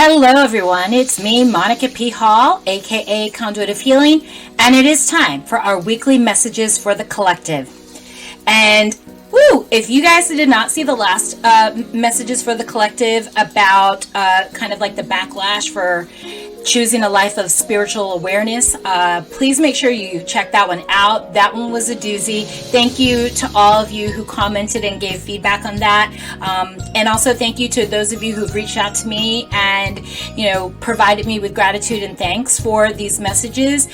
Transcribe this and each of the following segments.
Hello everyone, it's me, Monica P. Hall, aka Conduit of Healing, and it is time for our weekly messages for the collective. And if you guys did not see the last messages for the collective about kind of like the backlash for choosing a life of spiritual awareness, please make sure you check that one out. That one was a doozy. Thank you to all of you who commented and gave feedback on that. And also thank you to those of you who've reached out to me and, provided me with gratitude and thanks for these messages.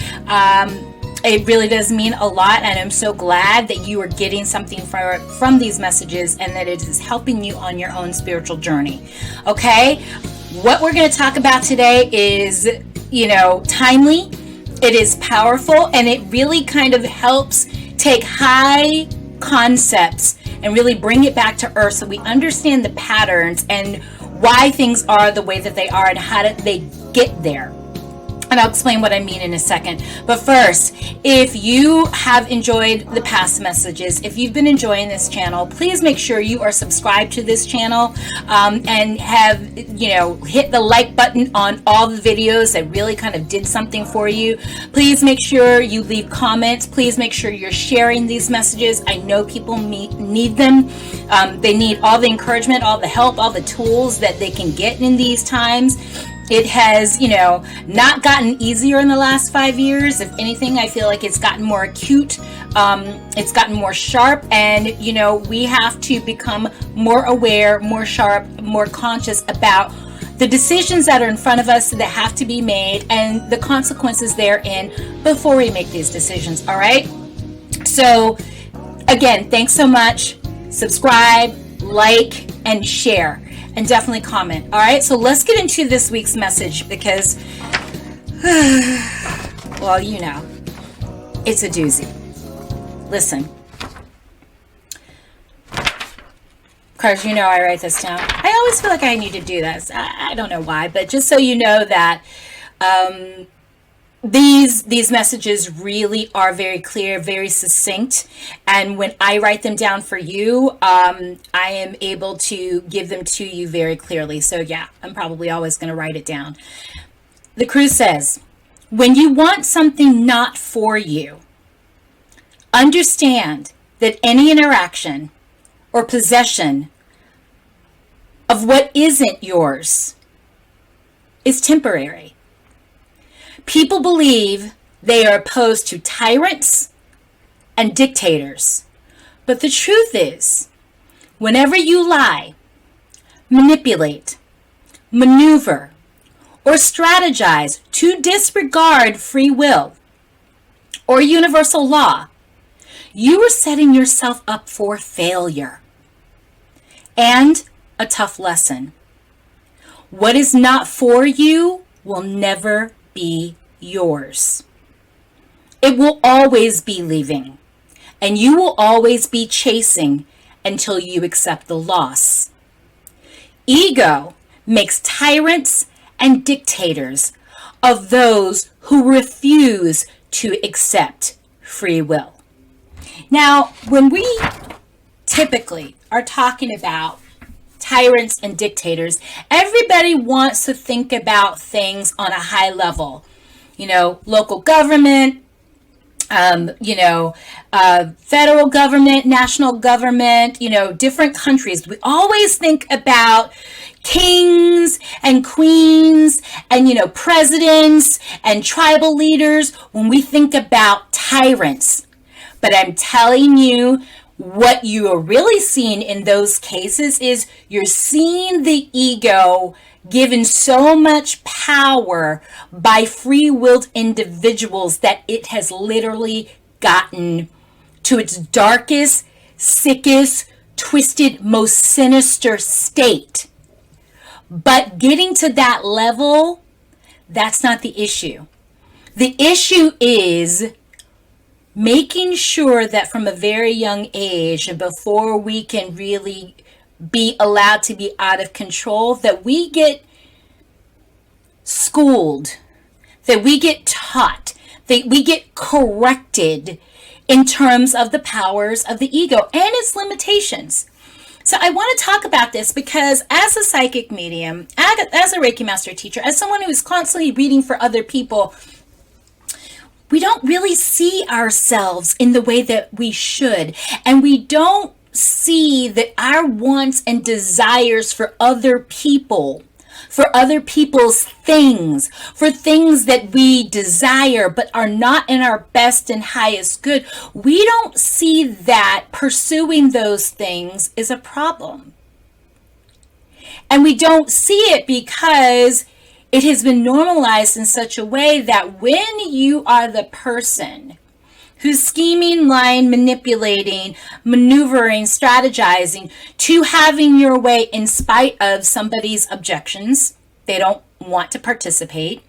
It really does mean a lot, and I'm so glad that you are getting something from these messages and that it is helping you on your own spiritual journey. Okay? What we're going to talk about today is, timely. It is powerful, and it really kind of helps take high concepts and really bring it back to earth so we understand the patterns and why things are the way that they are and how did they get there. And I'll explain what I mean in a second. But first, if you have enjoyed the past messages, if you've been enjoying this channel, please make sure you are subscribed to this channel and have, hit the like button on all the videos that really kind of did something for you. Please make sure you leave comments. Please make sure you're sharing these messages. I know people need them. They need all the encouragement, all the help, all the tools that they can get in these times. It has, not gotten easier in the last 5 years. If anything, I feel like it's gotten more acute. It's gotten more sharp, and, we have to become more aware, more sharp, more conscious about the decisions that are in front of us that have to be made and the consequences therein before we make these decisions. All right. So again, thanks so much. Subscribe, like, and share. And definitely comment. All right, so let's get into this week's message because, it's a doozy. Listen. Because I write this down. I always feel like I need to do this. I don't know why, but just so you know that these messages really are very clear, very succinct, and when I write them down for you, I am able to give them to you very clearly. So yeah, I'm probably always going to write it down. The Cruise says, when you want something not for you, understand that any interaction or possession of what isn't yours is temporary. People believe they are opposed to tyrants and dictators. But the truth is, whenever you lie, manipulate, maneuver, or strategize to disregard free will or universal law, you are setting yourself up for failure and a tough lesson. What is not for you will never be yours. It will always be leaving, and you will always be chasing until you accept the loss. Ego makes tyrants and dictators of those who refuse to accept free will. Now, when we typically are talking about tyrants and dictators, everybody wants to think about things on a high level. Local government, federal government, national government, different countries. We always think about kings and queens and, presidents and tribal leaders when we think about tyrants. But I'm telling you, what you are really seeing in those cases is you're seeing the ego given so much power by free-willed individuals that it has literally gotten to its darkest, sickest, twisted, most sinister state. But getting to that level, that's not the issue. The issue is making sure that from a very young age and before we can really be allowed to be out of control, that we get schooled, that we get taught, that we get corrected in terms of the powers of the ego and its limitations. So I want to talk about this because as a psychic medium, as a Reiki master teacher, as someone who is constantly reading for other people, we don't really see ourselves in the way that we should. And we don't see that our wants and desires for other people, for other people's things, for things that we desire but are not in our best and highest good, we don't see that pursuing those things is a problem. And we don't see it because it has been normalized in such a way that when you are the person who's scheming, lying, manipulating, maneuvering, strategizing to having your way in spite of somebody's objections, they don't want to participate,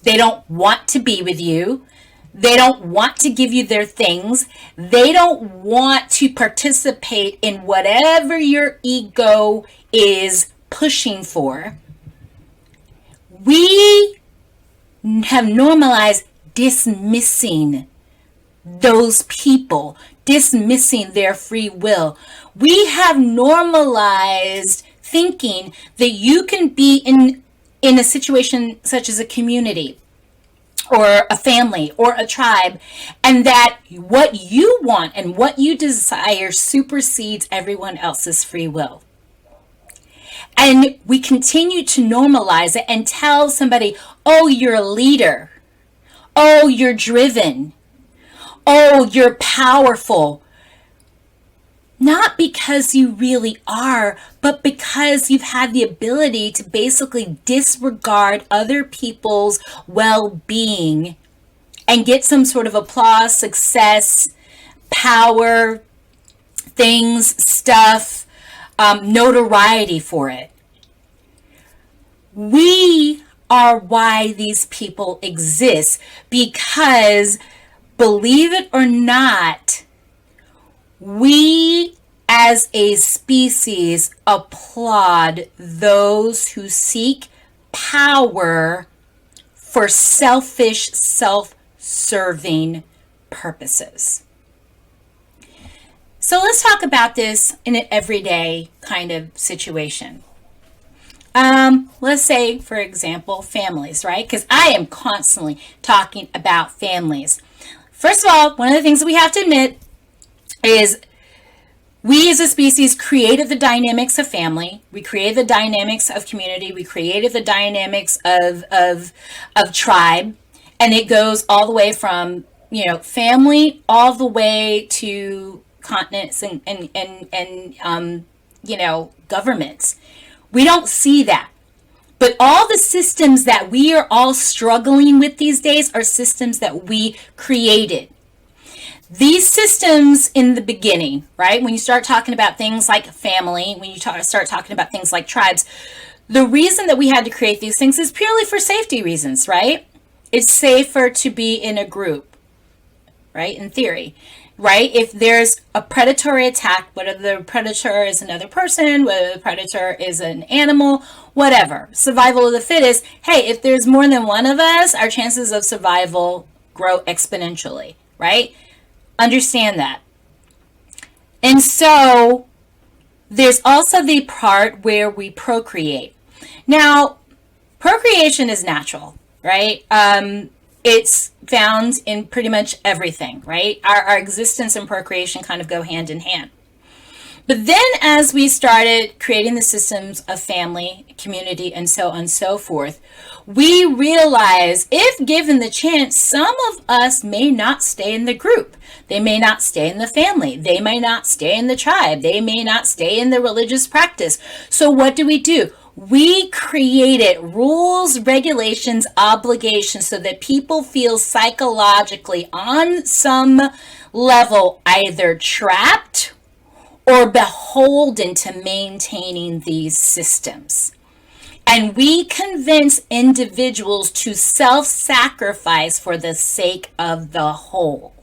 they don't want to be with you, they don't want to give you their things, they don't want to participate in whatever your ego is pushing for. We have normalized dismissing those people, dismissing their free will. We have normalized thinking that you can be in a situation such as a community or a family or a tribe, and that what you want and what you desire supersedes everyone else's free will. And we continue to normalize it and tell somebody, oh, you're a leader. Oh, you're driven. Oh, you're powerful. Not because you really are, but because you've had the ability to basically disregard other people's well-being and get some sort of applause, success, power, things, stuff, notoriety for it. We are why these people exist, because, believe it or not, we as a species applaud those who seek power for selfish, self-serving purposes. So let's talk about this in an everyday kind of situation. Let's say, for example, families, right? Because I am constantly talking about families. First of all, one of the things that we have to admit is we as a species created the dynamics of family. We created the dynamics of community. We created the dynamics of tribe. And it goes all the way from, family all the way to continents and governments. We don't see that. But all the systems that we are all struggling with these days are systems that we created. These systems in the beginning, right? When you start talking about things like family, when you start talking about things like tribes, the reason that we had to create these things is purely for safety reasons, right? It's safer to be in a group, right? In theory, right? If there's a predatory attack, whether the predator is another person, whether the predator is an animal, whatever, survival of the fittest. Hey, if there's more than one of us, our chances of survival grow exponentially, right? Understand that. And so there's also the part where we procreate. Now, procreation is natural, right? It's found in pretty much everything, right? Our existence and procreation kind of go hand in hand. But then as we started creating the systems of family, community, and so on and so forth, we realized if given the chance, some of us may not stay in the group. They may not stay in the family. They may not stay in the tribe. They may not stay in the religious practice. So what do? We created rules, regulations, obligations so that people feel psychologically on some level either trapped or beholden to maintaining these systems. And we convince individuals to self-sacrifice for the sake of the whole.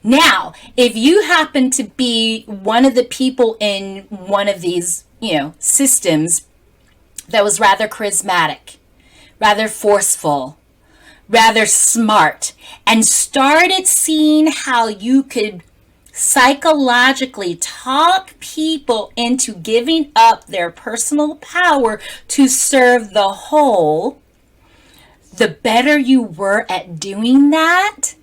Now, if you happen to be one of the people in one of these, systems that was rather charismatic, rather forceful, rather smart, and started seeing how you could psychologically talk people into giving up their personal power to serve the whole, the better you were at doing that,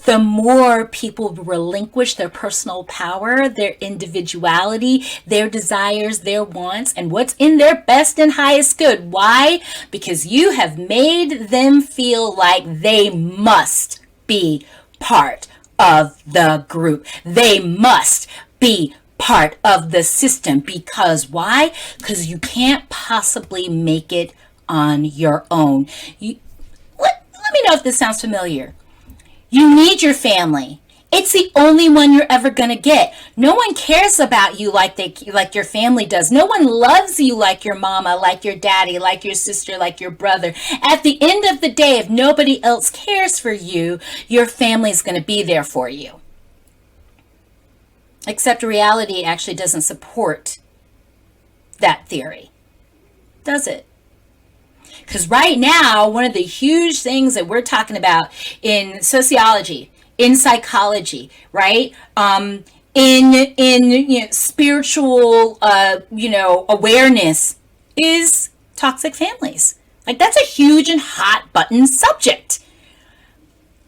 the more people relinquish their personal power, their individuality, their desires, their wants, and what's in their best and highest good. Why? Because you have made them feel like they must be part of the group. They must be part of the system. Because why? Because you can't possibly make it on your own. Let me know if this sounds familiar. You need your family. It's the only one you're ever going to get. No one cares about you like your family does. No one loves you like your mama, like your daddy, like your sister, like your brother. At the end of the day, if nobody else cares for you, your family's going to be there for you. Except reality actually doesn't support that theory, does it? Because right now, one of the huge things that we're talking about in sociology, in psychology, right? In spiritual, awareness is toxic families. Like, that's a huge and hot button subject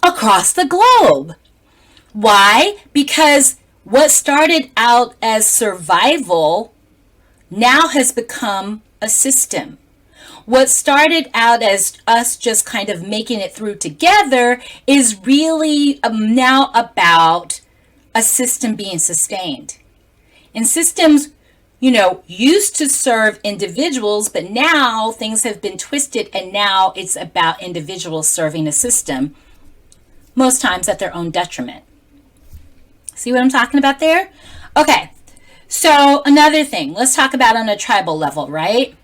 across the globe. Why? Because what started out as survival now has become a system. What started out as us just kind of making it through together is really now about a system being sustained. And systems, used to serve individuals, but now things have been twisted and now it's about individuals serving a system, most times at their own detriment. See what I'm talking about there? Okay, so another thing, let's talk about on a tribal level, right?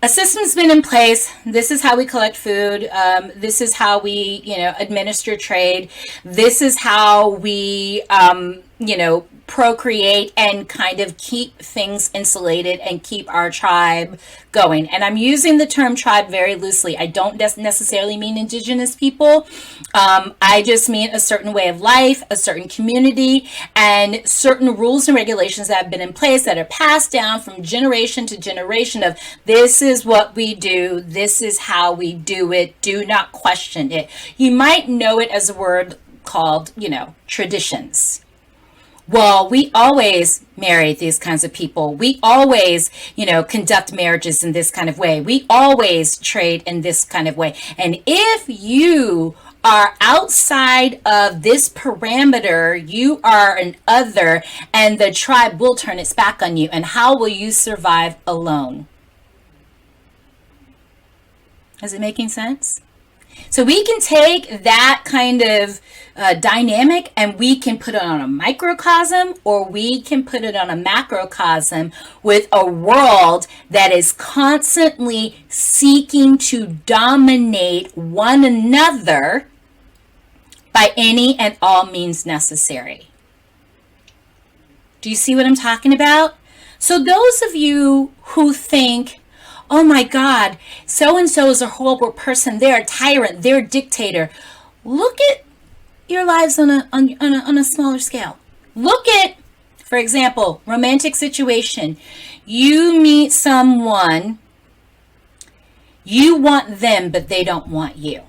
A system's been in place. This is how we collect food. This is how we, administer trade. This is how we, procreate and kind of keep things insulated and keep our tribe going. And I'm using the term tribe very loosely. I don't necessarily mean indigenous people. I just mean a certain way of life, a certain community, and certain rules and regulations that have been in place that are passed down from generation to generation of this is what we do, this is how we do it, do not question it. You might know it as a word called, traditions. Well, we always marry these kinds of people. We always, conduct marriages in this kind of way. We always trade in this kind of way. And if you are outside of this parameter, you are an other, and the tribe will turn its back on you. And how will you survive alone? Is it making sense? So we can take that kind of dynamic and we can put it on a microcosm, or we can put it on a macrocosm with a world that is constantly seeking to dominate one another by any and all means necessary. Do you see what I'm talking about? So those of you who think, oh my God, so-and-so is a horrible person, they're a tyrant, they're a dictator. Look at your lives on a smaller scale. Look at, for example, romantic situation. You meet someone, you want them, but they don't want you.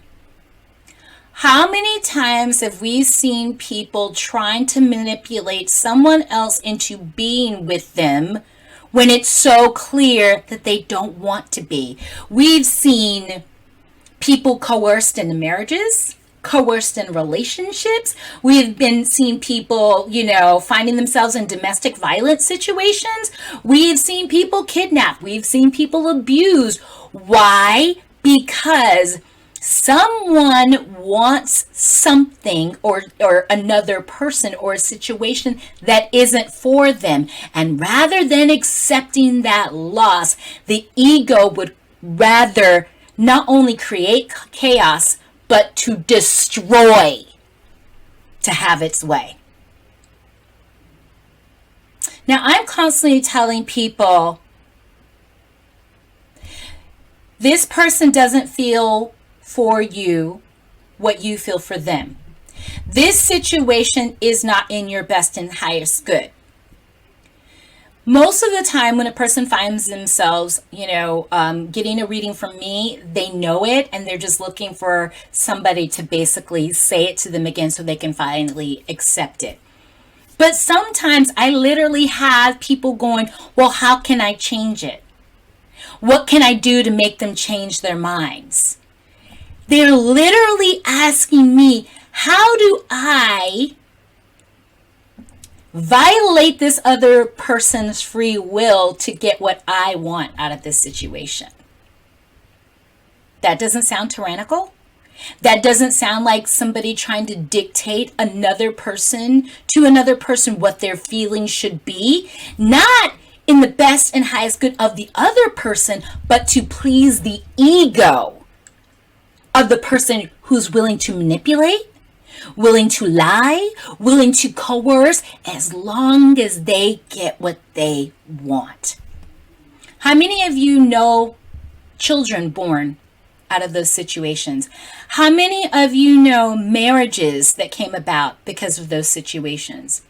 How many times have we seen people trying to manipulate someone else into being with them when it's so clear that they don't want to be? We've seen people coerced into marriages, coerced in relationships. We've been seeing people, finding themselves in domestic violence situations. We've seen people kidnapped. We've seen people abused. Why? Because someone wants something or another person or a situation that isn't for them. And rather than accepting that loss, the ego would rather not only create chaos, but to destroy, to have its way. Now, I'm constantly telling people, this person doesn't feel for you what you feel for them. This situation is not in your best and highest good. Most of the time when a person finds themselves, getting a reading from me, they know it and they're just looking for somebody to basically say it to them again so they can finally accept it. But sometimes I literally have people going, well, how can I change it? What can I do to make them change their minds? They're literally asking me, how do I violate this other person's free will to get what I want out of this situation? That doesn't sound tyrannical. That doesn't sound like somebody trying to dictate another person to another person what their feelings should be. Not in the best and highest good of the other person, but to please the ego of the person who's willing to manipulate, willing to lie, willing to coerce, as long as they get what they want. How many of you know children born out of those situations? How many of you know marriages that came about because of those situations?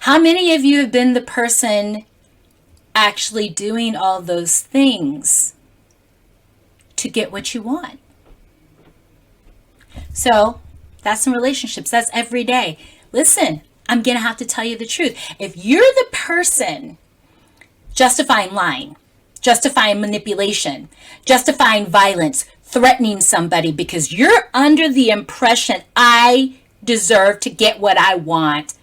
How many of you have been the person actually doing all those things to get what you want? So that's in relationships. That's every day. Listen, I'm going to have to tell you the truth. If you're the person justifying lying, justifying manipulation, justifying violence, threatening somebody because you're under the impression I deserve to get what I want,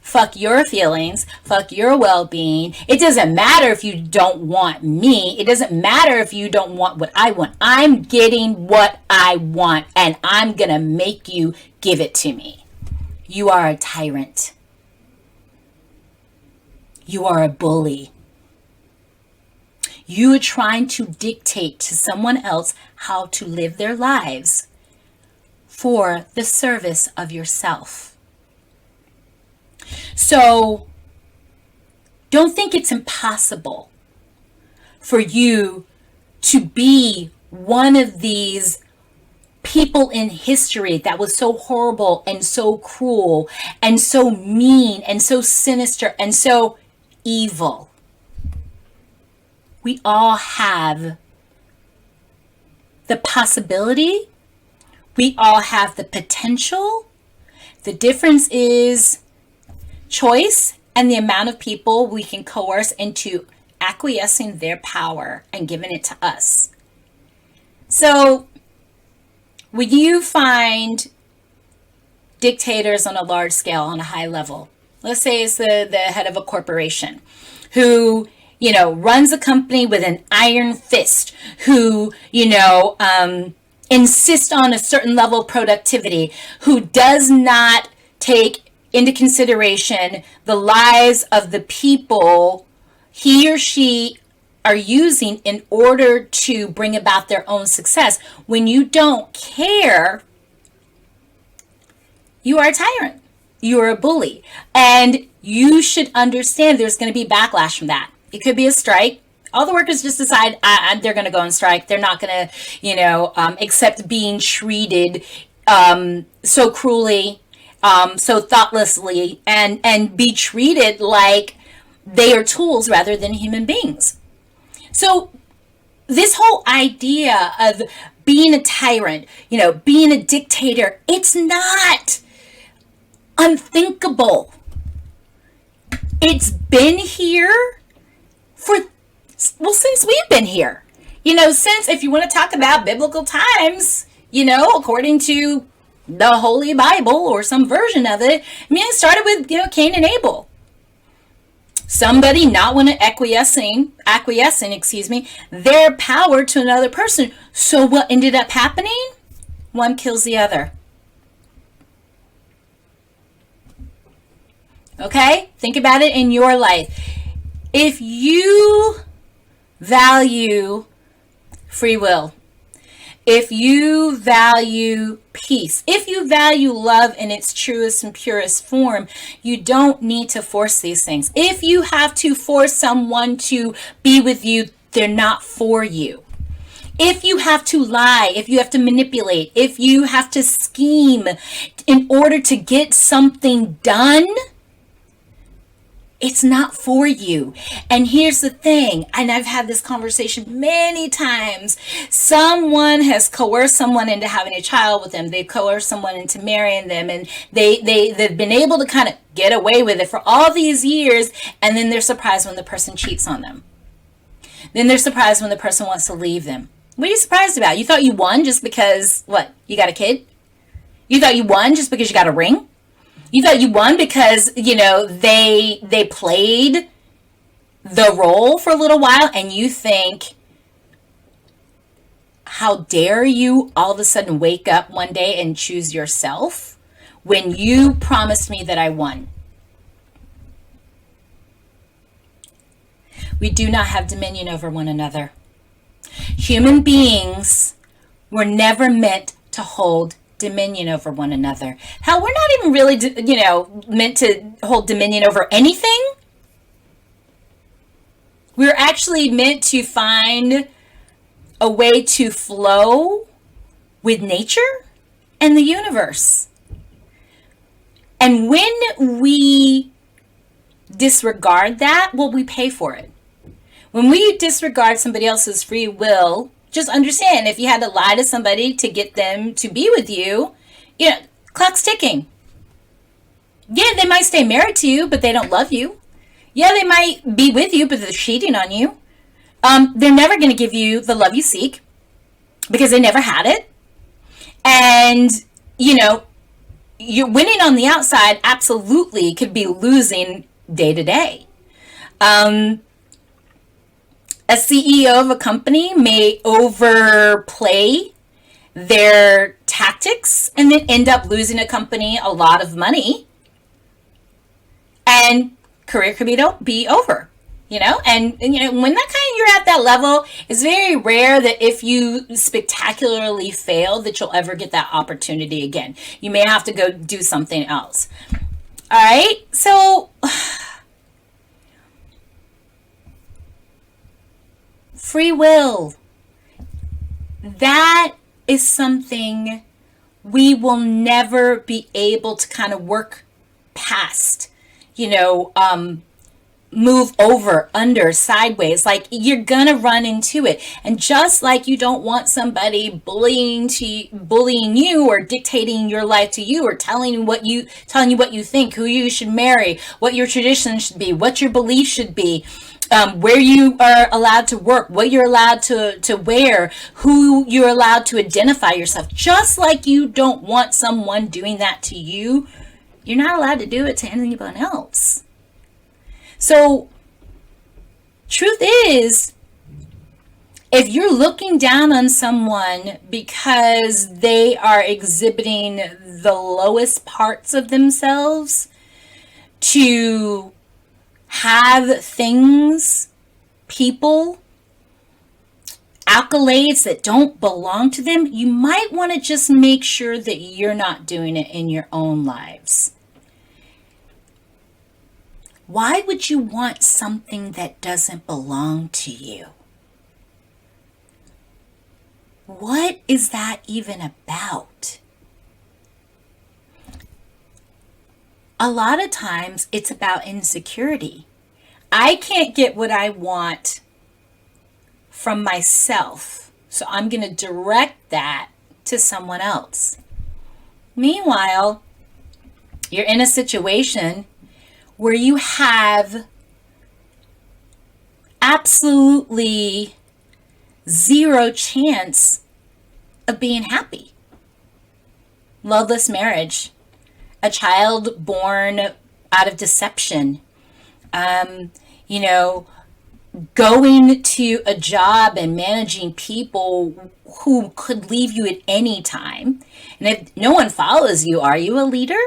fuck your feelings, fuck your well-being. It doesn't matter if you don't want me. It doesn't matter if you don't want what I want. I'm getting what I want, and I'm going to make you give it to me. You are a tyrant. You are a bully. You are trying to dictate to someone else how to live their lives for the service of yourself. So don't think it's impossible for you to be one of these people in history that was so horrible and so cruel and so mean and so sinister and so evil. We all have the possibility. We all have the potential. The difference is choice and the amount of people we can coerce into acquiescing their power and giving it to us. So when you find dictators on a large scale, on a high level, let's say it's the head of a corporation who, runs a company with an iron fist, who, insists on a certain level of productivity, who does not take into consideration the lives of the people he or she are using in order to bring about their own success. When you don't care, you are a tyrant. You are a bully. And you should understand there's going to be backlash from that. It could be a strike. All the workers just decide they're going to go on strike. They're not going to, accept being treated so cruelly, so thoughtlessly, and be treated like they are tools rather than human beings. So this whole idea of being a tyrant, being a dictator, it's not unthinkable. It's been here since we've been here. Since, if you want to talk about biblical times, according to the Holy Bible or some version of it, it started with, Cain and Abel. Somebody not want to acquiescing, their power to another person. So what ended up happening? One kills the other. Okay? Think about it in your life. If you value free will, if you value peace, if you value love in its truest and purest form, you don't need to force these things. If you have to force someone to be with you, they're not for you. If you have to lie, if you have to manipulate, if you have to scheme in order to get something done, it's not for you. And here's the thing, and I've had this conversation many times. Someone has coerced someone into having a child with them. They've coerced someone into marrying them, and they've been able to kind of get away with it for all these years, and then they're surprised when the person cheats on them. Then they're surprised when the person wants to leave them. What are you surprised about? You thought you won just because, what, you got a kid? You thought you won just because you got a ring? You thought you won because, they played the role for a little while, and you think, how dare you all of a sudden wake up one day and choose yourself when you promised me that I won? We do not have dominion over one another. Human beings were never meant to hold dominion over one another. Hell, we're not even really, meant to hold dominion over anything. We're actually meant to find a way to flow with nature and the universe. And when we disregard that, well, we pay for it. When we disregard somebody else's free will, just understand, if you had to lie to somebody to get them to be with you, clock's ticking. Yeah, they might stay married to you, but they don't love you. Yeah, they might be with you, but they're cheating on you. They're never going to give you the love you seek because they never had it. And, you're winning on the outside absolutely could be losing day to day. A CEO of a company may overplay their tactics and then end up losing a company a lot of money, and career could be over, and when you're at that level, it's very rare that if you spectacularly fail that you'll ever get that opportunity again. You may have to go do something else. All right, so free will, that is something we will never be able to kind of work past, move over, under, sideways. Like, you're gonna run into it. And just like you don't want somebody bullying you or dictating your life to you, or telling you what you think, who you should marry, what your tradition should be, what your belief should be, where you are allowed to work, what you're allowed to wear, who you're allowed to identify yourself. Just like you don't want someone doing that to you, you're not allowed to do it to anyone else. So, truth is, if you're looking down on someone because they are exhibiting the lowest parts of themselves to have things, people, accolades that don't belong to them, you might want to just make sure that you're not doing it in your own lives. Why would you want something that doesn't belong to you? What is that even about? A lot of times it's about insecurity. I can't get what I want from myself, so I'm going to direct that to someone else. Meanwhile, you're in a situation where you have absolutely zero chance of being happy. Loveless marriage, a child born out of deception, going to a job and managing people who could leave you at any time. And if no one follows you, are you a leader?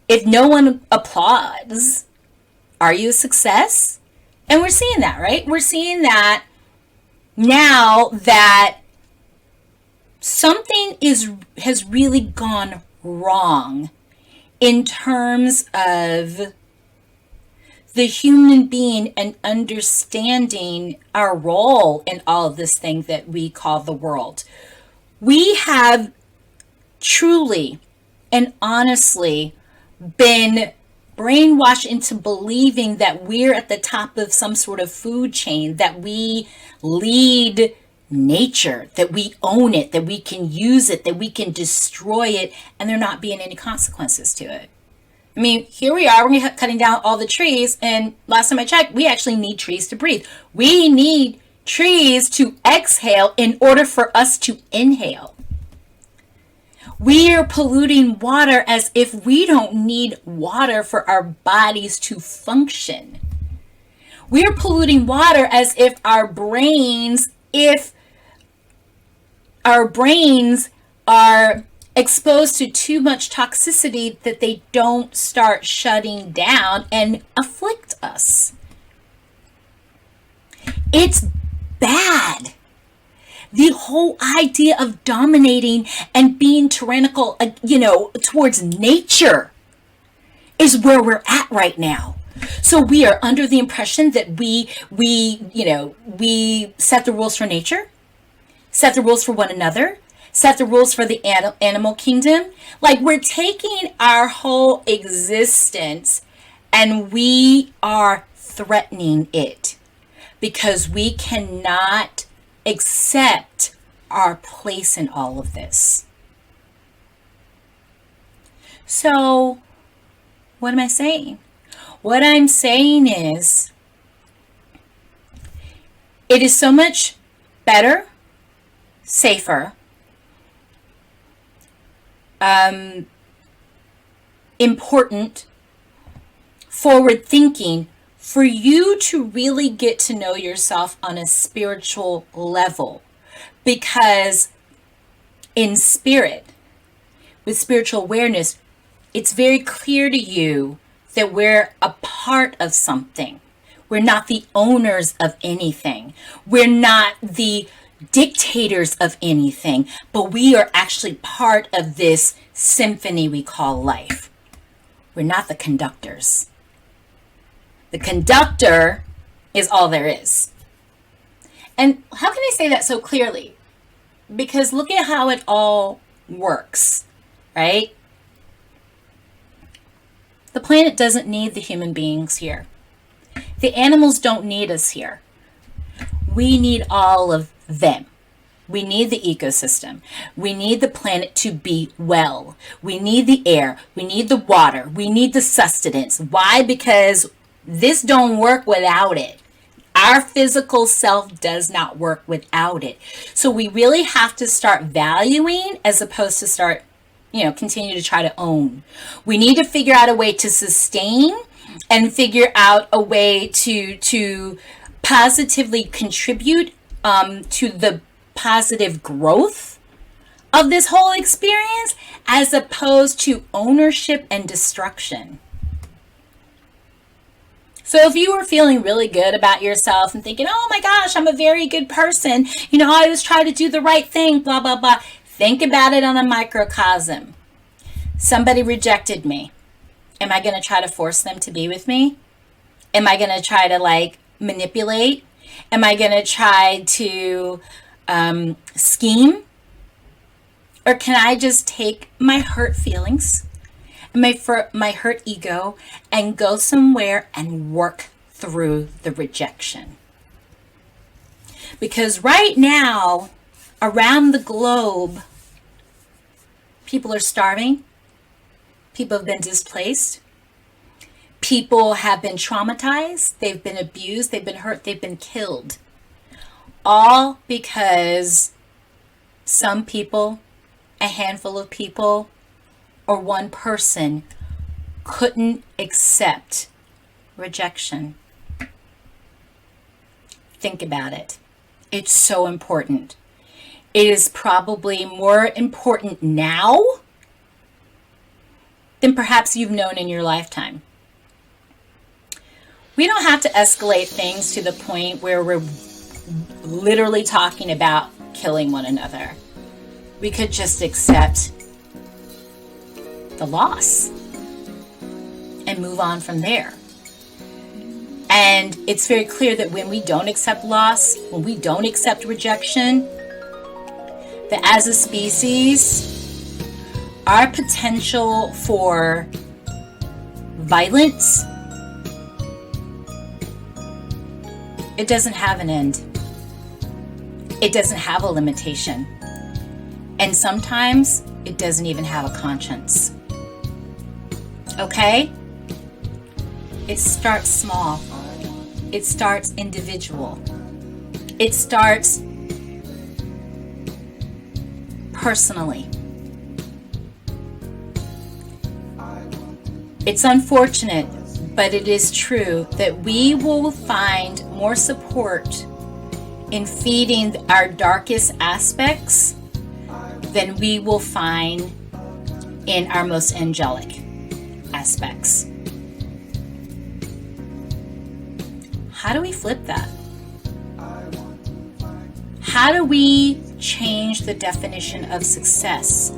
If no one applauds, are you a success? And we're seeing that, right? We're seeing that now that something has really gone wrong in terms of the human being and understanding our role in all of this thing that we call the world. We have truly and honestly been brainwashed into believing that we're at the top of some sort of food chain, that we lead nature, that we own it, that we can use it, that we can destroy it, and there not being any consequences to it. I mean, here we are, we're cutting down all the trees, and last time I checked, we actually need trees to breathe. We need trees to exhale in order for us to inhale. We are polluting water as if we don't need water for our bodies to function. We are polluting water as if our brains are exposed to too much toxicity, that they don't start shutting down and afflict us. It's bad. The whole idea of dominating and being tyrannical, towards nature is where we're at right now. So we are under the impression that we set the rules for nature, set the rules for one another, set the rules for the animal kingdom. Like, we're taking our whole existence and we are threatening it because we cannot accept our place in all of this. So, what am I saying? What I'm saying is, it is so much better, safer, important, forward thinking for you to really get to know yourself on a spiritual level. Because in spirit, with spiritual awareness, it's very clear to you that we're a part of something. We're not the owners of anything. We're not the dictators of anything, but we are actually part of this symphony we call life. We're not the conductors. The conductor is all there is. And how can I say that so clearly? Because look at how it all works, right? The planet doesn't need the human beings here. The animals don't need us here. We need all of them. We need the ecosystem. We need the planet to be well. We need the air. We need the water. We need the sustenance. Why? Because this don't work without it. Our physical self does not work without it. So we really have to start valuing as opposed to start, continue to try to own. We need to figure out a way to sustain and figure out a way to positively contribute to the positive growth of this whole experience, as opposed to ownership and destruction. So if you were feeling really good about yourself and thinking, oh my gosh, I'm a very good person, I always try to do the right thing, blah, blah, blah. Think about it on a microcosm. Somebody rejected me. Am I going to try to force them to be with me? Am I going to try to manipulate? Am I going to try to scheme? Or can I just take my hurt feelings and my hurt ego and go somewhere and work through the rejection? Because right now, around the globe, people are starving. People have been displaced. People have been traumatized. They've been abused. They've been hurt. They've been killed. All because some people, a handful of people, or one person couldn't accept rejection. Think about it. It's so important. It is probably more important now than perhaps you've known in your lifetime. We don't have to escalate things to the point where we're literally talking about killing one another. We could just accept the loss and move on from there. And it's very clear that when we don't accept loss, when we don't accept rejection, that as a species, our potential for violence, it doesn't have an end. It doesn't have a limitation. And sometimes it doesn't even have a conscience. Okay? It starts small. It starts individual. It starts personally. It's unfortunate, but it is true that we will find more support in feeding our darkest aspects than we will find in our most angelic aspects. How do we flip that? How do we change the definition of success?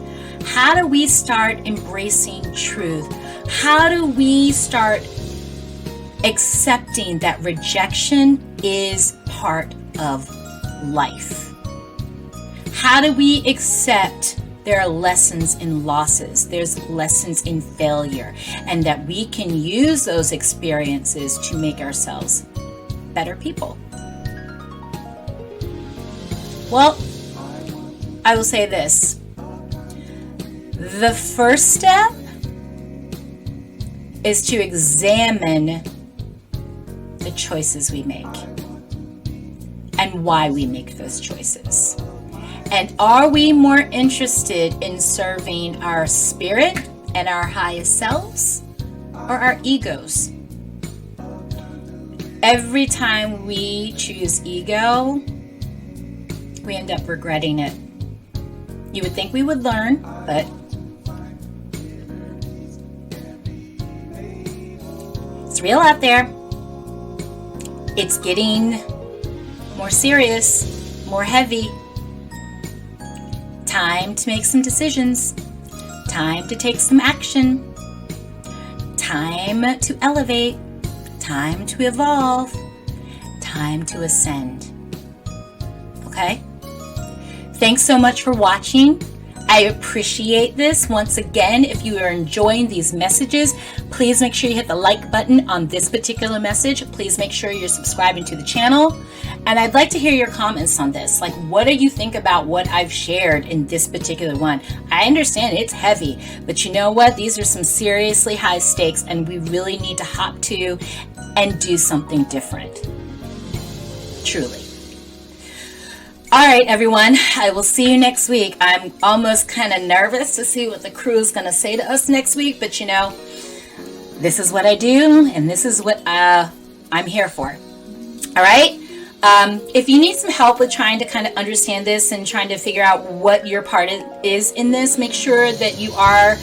How do we start embracing truth? How do we start accepting that rejection is part of life? How do we accept there are lessons in losses, there's lessons in failure, and that we can use those experiences to make ourselves better people? Well, I will say this. The first step is to examine the choices we make and why we make those choices. And are we more interested in serving our spirit and our highest selves or our egos? Every time we choose ego, we end up regretting it. You would think we would learn, but it's real out there. It's getting more serious, more heavy. Time to make some decisions. Time to take some action. Time to elevate. Time to evolve. Time to ascend. Okay? Thanks so much for watching. I appreciate this. Once again, if you are enjoying these messages, please make sure you hit the like button on this particular message. Please make sure you're subscribing to the channel. And I'd like to hear your comments on this. Like, what do you think about what I've shared in this particular one? I understand it's heavy, but you know what? These are some seriously high stakes, and we really need to hop to and do something different. Truly. All right, everyone, I will see you next week. I'm almost kind of nervous to see what the crew is going to say to us next week, but you know, this is what I do, and this is what I'm here for. All right? If you need some help with trying to kind of understand this and trying to figure out what your part is in this, make sure that you are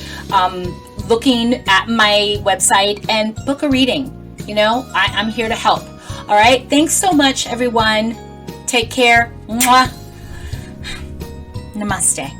looking at my website and book a reading. You know, I'm here to help. All right? Thanks so much, everyone. Take care. Mwah. Namaste.